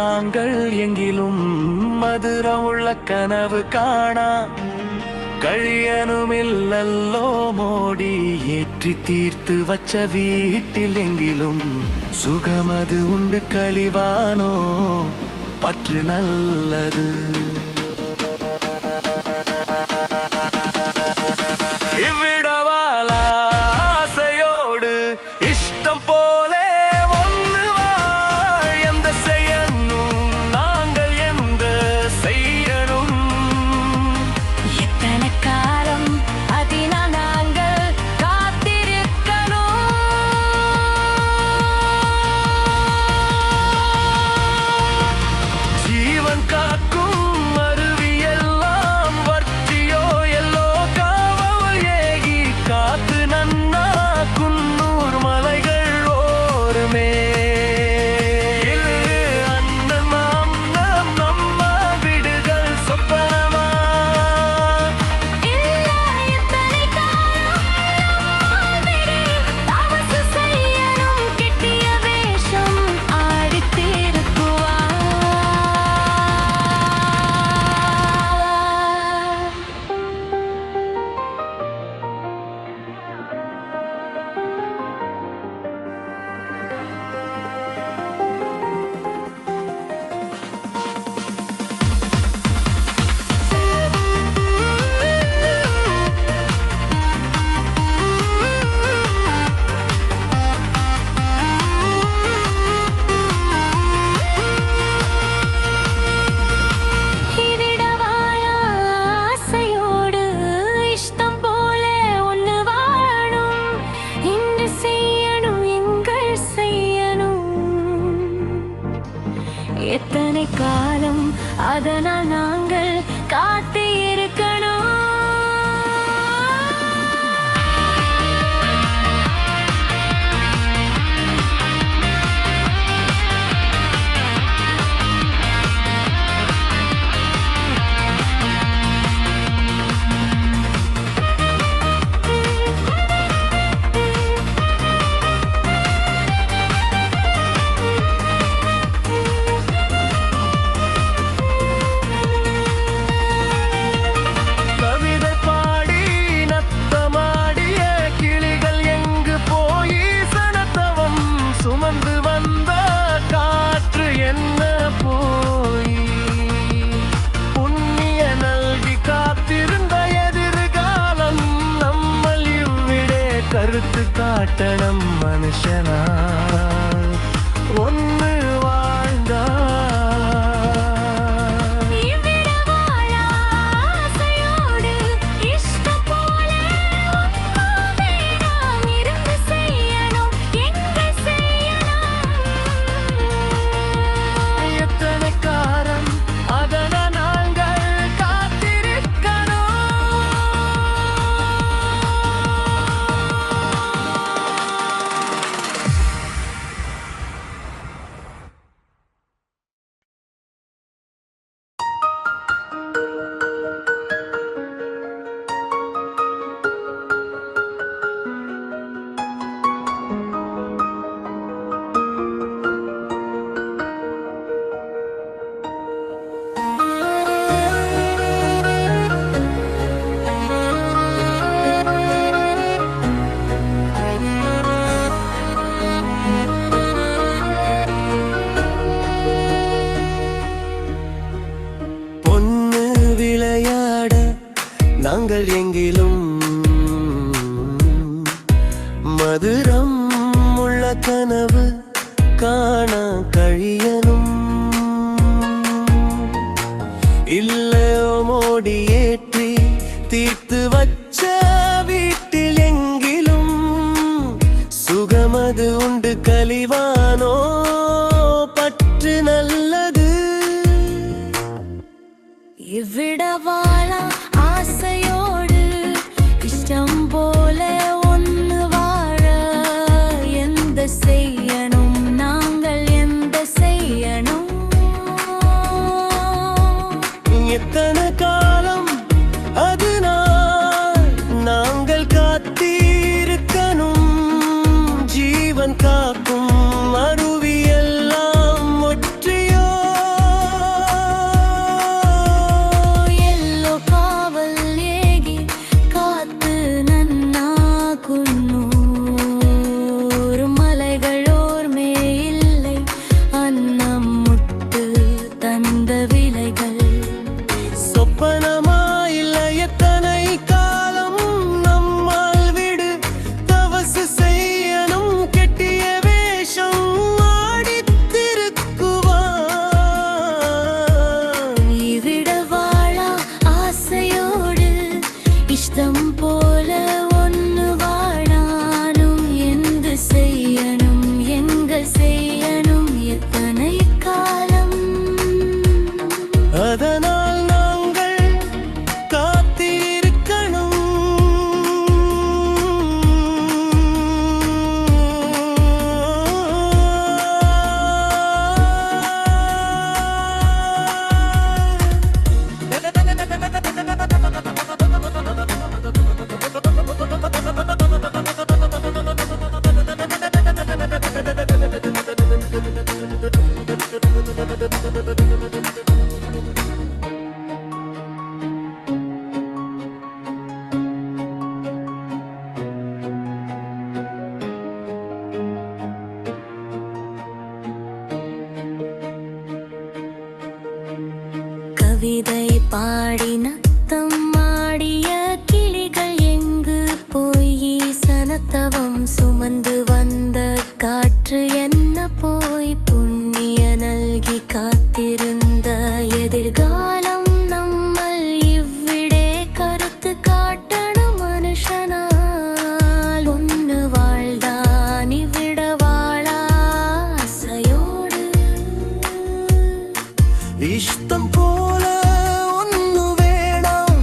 நாங்கள் எங்கிலும் மதுரம் உள்ள கனவு காணா கழியனுமில்லல்லோ மோடி ஏற்றி தீர்த்து வச்ச வீட்டில் எங்கிலும் சுகமது உண்டு கழிவானோ பற்று நல்லது இவ்விடவாலா ஆசையோடு இஷ்டம் போலே ஒன்று வாழ் எந்த செய்யணும் நாங்கள் எந்த செய்யணும் எத்தனை காலம் அதினால் நாங்கள் காத்திருக்கணும் ஜீவன் காக்கும் அருவியெல்லாம் வற்றியோ எல்லோ காவல் ஏகி காத்து நன்னா குன்னூர் மலைகள் ஓருமே அண்ணன் மாம் நம்ம விடுதல் சொப்பனமா எத்தனை காலம் தவசு செய்யணும் கெட்டிய வேஷம் ஆடித்திருக்குவா ஆசையோடு இஷ்டம் போல ஒன்று வாழணும் இன்று செய்யணும் எங்கள் செய்யணும் எத்தனை காலம் அதனால் நாங்கள் காத்து இருக்கணும் கவிதை பாடி நத்தமாடிய கிளிகள் எங்கு போய் சனத்தவம் சுமந்து வந்த காற்று என்ன போய் புண்ணிய நல்கி காத்திருந்த எதிர்காலம் நம்மள் இவ்விடே கருத்து காட்டണം மனுஷனா ஒன்று வாழ்ந்தா ஆசையோடு இஷ்டம் போல நாம் இருந்து செய்யணும் எங்கள் செய்யணும் எத்தனை காரம் அதன நாங்கள் காத்திருக்கணும் பொன்னு விளையாட நாங்கள் எங்கிலும் மதுரம் உள்ள கனவு காணா கழியனும் இல்லையோ மோடி ஏற்றி தீர்த்து வச்ச வீட்டில் எங்கிலும் சுகமது உண்டு கழிவானோ பற்று நல்லது இவ்விடவாலா ஆசையோடு இஷ்டம் போல ஒன்று வாழ எந்த செய்யணும் நாங்கள் எந்த செய்யணும் எத்தனை காலம் அதனால் நாங்கள் காத்திருக்கணும் ஜீவன் காக்கும் அருவியெல்லாம் ஒற்றியோ கவிதை பாடி நத்தம் ஆடிய கிளிகள் எங்கு போய் சனத்தவம் சுமந்து வந்த காற்று என்ன போய் புண்ணிய நல்கி காத்திருந்த எதிர்காலம் நம்மள் இவ்விடே கருத்து காட்டணும் மனுஷனால் ஒன்று வாழ்தான் இவ்விட வாழாசையோடு இஷ்டம் போல ஒன்னு வேணாம்